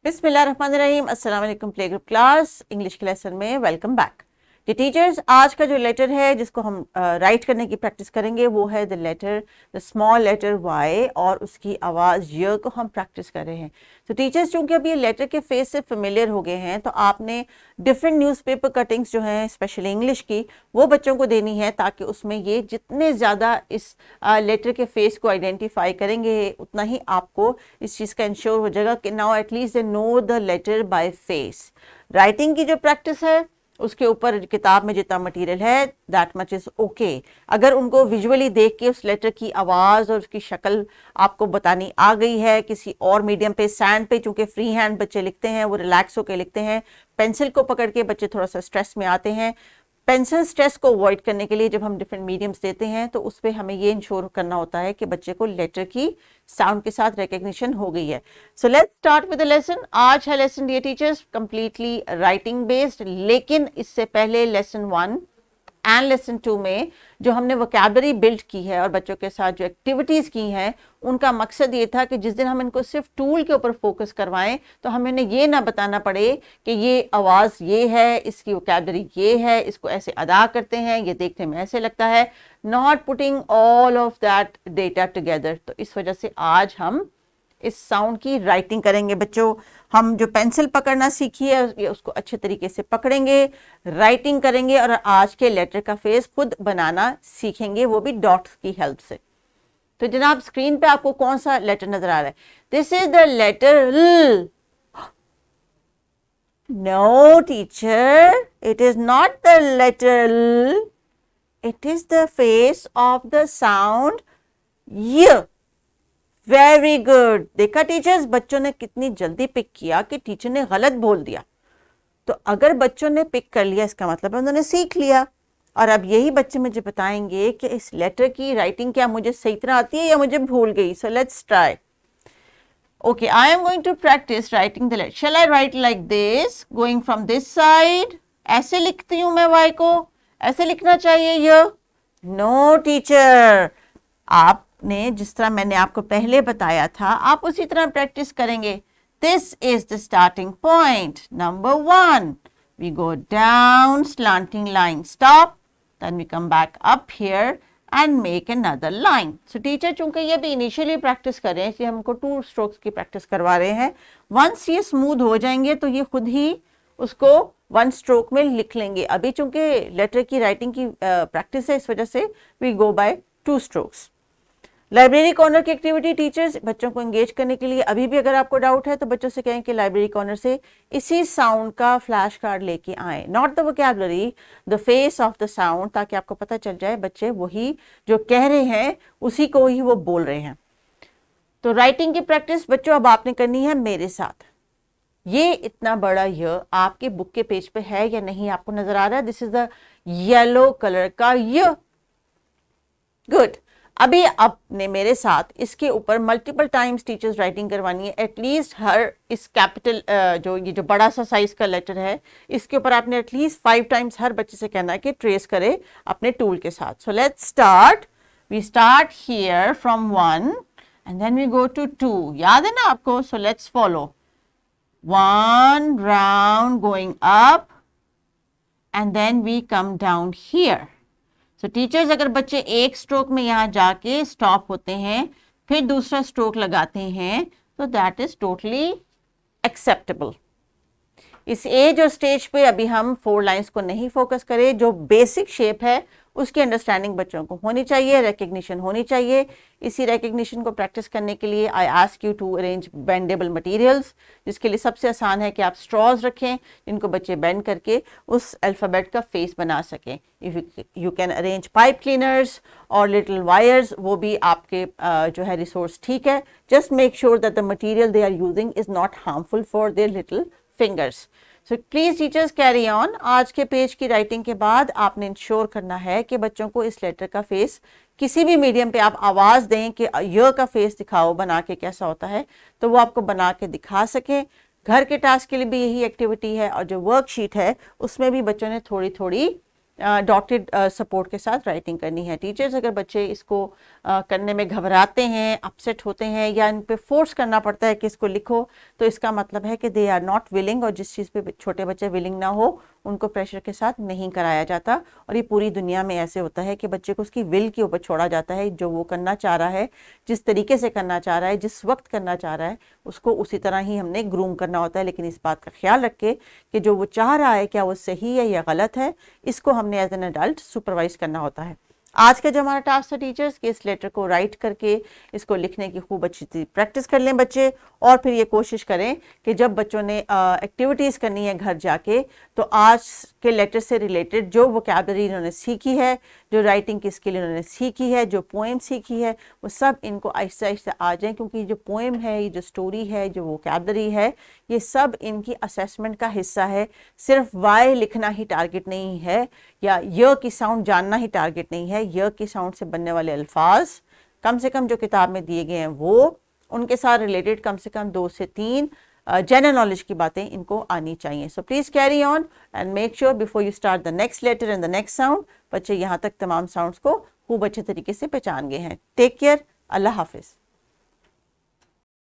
बिस्मिल्लाहिर्रहमानिर्रहीम। अस्सलाम वालेकुम प्ले ग्रुप क्लास इंग्लिश के लेसन में वेलकम बैक। ये टीचर्स, आज का जो लेटर है जिसको हम राइट करने की प्रैक्टिस करेंगे वो है द स्मॉल लेटर वाई और उसकी आवाज़ य को हम प्रैक्टिस कर रहे हैं। तो टीचर्स, चूंकि अब ये लेटर के फेस से फेमिलियर हो गए हैं तो आपने डिफरेंट न्यूज़पेपर कटिंग्स जो हैं स्पेशली इंग्लिश की वो बच्चों को देनी है, ताकि उसमें ये जितने ज़्यादा इस लेटर के फेस को आइडेंटिफाई करेंगे उतना ही आपको इस चीज़ का इंश्योर हो जाएगा कि now at least they know the letter by face. Writing की जो प्रैक्टिस है उसके ऊपर किताब में जितना मटेरियल है दैट मच इज ओके। अगर उनको विजुअली देख के उस लेटर की आवाज़ और उसकी शक्ल आपको बतानी आ गई है किसी और मीडियम पे, सैंड पे चूंकि फ्री हैंड बच्चे लिखते हैं वो रिलैक्स होकर लिखते हैं, पेंसिल को पकड़ के बच्चे थोड़ा सा स्ट्रेस में आते हैं। पेंसिल स्ट्रेस को अवॉइड करने के लिए जब हम डिफरेंट मीडियम्स देते हैं तो उस पर हमें ये इंश्योर करना होता है कि बच्चे को लेटर की साउंड के साथ रिकग्निशन हो गई है। So let's start with the lesson. आज है lesson dear teachers completely writing based, लेकिन इससे पहले लेसन 1 एंड लेसन 2 में जो हमने वोकैबुलरी बिल्ड की है और बच्चों के साथ जो एक्टिविटीज़ की हैं उनका मकसद ये था कि जिस दिन हम इनको सिर्फ टूल के ऊपर फोकस करवाएं तो हमें इन्हें ये ना बताना पड़े कि ये आवाज़ ये है, इसकी वोकैबुलरी ये है, इसको ऐसे अदा करते हैं, ये देखने में ऐसे लगता है, not putting all of that data together. तो इस वजह से आज हम इस साउंड की राइटिंग करेंगे। बच्चों, हम जो पेंसिल पकड़ना सीखी है उसको अच्छे तरीके से पकड़ेंगे, राइटिंग करेंगे और आज के लेटर का फेस खुद बनाना सीखेंगे, वो भी डॉट्स की हेल्प से। तो जनाब, स्क्रीन पे आपको कौन सा लेटर नजर आ रहा है? दिस इज द लेटर ल। No teacher, it is not the letter ल, it is the face of the sound य। Very good. देखा टीचर्स, बच्चों ने कितनी जल्दी पिक किया कि टीचर ने गलत बोल दिया। तो अगर बच्चों ने पिक कर लिया इसका मतलब है उन्होंने सीख लिया। और अब यही बच्चे मुझे बताएंगे कि इस लेटर की राइटिंग क्या मुझे सही तरह आती है या मुझे भूल गई। So let's try. Okay, I am going to practice writing the letter. Shall I write like this, going from this side? ऐसे लिखती हूं मैं वाई को, ऐसे लिखना चाहिए ये? नो टीचर, आपने जिस तरह मैंने आपको पहले बताया था आप उसी तरह प्रैक्टिस करेंगे। This is the starting point number 1। We go down slanting line, stop, then we come back up here and make another line. So teacher चूंकि ये भी इनिशियली प्रैक्टिस कर रहे हैं इसलिए हमको 2 स्ट्रोक्स की प्रैक्टिस करवा रहे हैं। वंस ये स्मूथ हो जाएंगे तो ये खुद ही उसको 1 स्ट्रोक में लिख लेंगे। अभी चूंकि लेटर की राइटिंग की प्रैक्टिस है इस वजह से we go by 2 strokes. Library corner की एक्टिविटी टीचर्स, बच्चों को एंगेज करने के लिए अभी भी अगर आपको डाउट है तो बच्चों से कहें कि लाइब्रेरी कॉर्नर से इसी साउंड का फ्लैश कार्ड लेके आए, not the vocabulary, the face of the sound, ताकि आपको पता चल जाए बच्चे वही जो कह रहे हैं उसी को ही वो बोल रहे हैं। तो राइटिंग की प्रैक्टिस बच्चों अब आपने करनी है मेरे साथ। ये इतना बड़ा य आपके बुक के पेज पे है या नहीं आपको नजर आ रहा है? This is the yellow colour का य। गुड। अभी आपने मेरे साथ इसके ऊपर मल्टीपल टाइम्स टीचर्स राइटिंग करवानी है। एटलीस्ट हर इस कैपिटल ये जो बड़ा सा साइज का लेटर है इसके ऊपर आपने एटलीस्ट 5 टाइम्स हर बच्चे से कहना है कि ट्रेस करे अपने टूल के साथ। So let's start. We start here from 1 and then we go to 2। याद है ना आपको? So let's follow 1 round going up and then we come down here. So teachers, अगर बच्चे एक स्ट्रोक में यहाँ जाके स्टॉप होते हैं फिर दूसरा स्ट्रोक लगाते हैं तो दैट इज टोटली एक्सेप्टेबल। इस एज और स्टेज पे अभी हम 4 लाइंस को नहीं फोकस करें, जो बेसिक शेप है उसकी अंडरस्टैंडिंग बच्चों को होनी चाहिए, रिकग्निशन होनी चाहिए। इसी रिकग्निशन को प्रैक्टिस करने के लिए I ask you to arrange bendable materials, जिसके लिए सबसे आसान है कि आप स्ट्रॉज रखें जिनको बच्चे बेंड करके उस अल्फ़ाबेट का फेस बना सकें। If you can arrange pipe cleaners और लिटिल वायर्स, वो भी आपके जो है रिसोर्स ठीक है। Just make sure that the material they are using is not harmful for their little fingers. So please teachers carry on. आज के पेज की राइटिंग के बाद आपने इंश्योर करना है कि बच्चों को इस लेटर का फेस किसी भी मीडियम पे आप आवाज दें कि य का फेस दिखाओ बना के कैसा होता है, तो वो आपको बना के दिखा सके। घर के टास्क के लिए भी यही एक्टिविटी है और जो वर्कशीट है उसमें भी बच्चों ने थोड़ी थोड़ी डॉटेड सपोर्ट के साथ राइटिंग करनी है। टीचर्स अगर बच्चे इसको करने में घबराते हैं, अपसेट होते हैं या इन पे फोर्स करना पड़ता है कि इसको लिखो, तो इसका मतलब है कि दे आर नॉट विलिंग, और जिस चीज़ पे छोटे बच्चे विलिंग ना हो उनको प्रेशर के साथ नहीं कराया जाता। और ये पूरी दुनिया में ऐसे होता है कि बच्चे को उसकी विल के ऊपर छोड़ा जाता है, जो वो करना चाह रहा है, जिस तरीके से करना चाह रहा है, जिस वक्त करना चाह रहा है, उसको उसी तरह ही हमने ग्रूम करना होता है। लेकिन इस बात का ख्याल रखे कि जो वो चाह रहा है क्या वो सही है या गलत है, इसको हमने एज एन एडल्ट सुपरवाइज करना होता है। आज का जो हमारा टास्क था टीचर्स कि इस लेटर को राइट करके इसको लिखने की खूब अच्छी प्रैक्टिस कर लें बच्चे, और फिर ये कोशिश करें कि जब बच्चों ने एक्टिविटीज़ करनी है घर जाके, तो आज के लेटर से रिलेटेड जो वोकैबुलरी इन्होंने सीखी है, जो राइटिंग की स्किल इन्होंने सीखी है, जो पोएम सीखी है, वो सब इनको आहिस्ता आहिस्ता आ जाए, क्योंकि जो पोएम है, ये जो स्टोरी है, जो वोकैबुलरी है, ये सब इनकी असेसमेंट का हिस्सा है। सिर्फ वाई लिखना ही टारगेट नहीं है, या य की साउंड जानना ही टारगेट नहीं है। य की साउंड से बनने वाले अल्फाज कम से कम जो किताब में दिए गए हैं वो, उनके साथ रिलेटेड कम से कम 2 से 3 जनरल नॉलेज की बातें इनको आनी चाहिए। So please carry on and make sure before you start the next letter and the next sound, बच्चे यहाँ तक तमाम साउंड्स को खूब अच्छे तरीके से पहचान गए हैं। टेक केयर, अल्लाह हाफिज।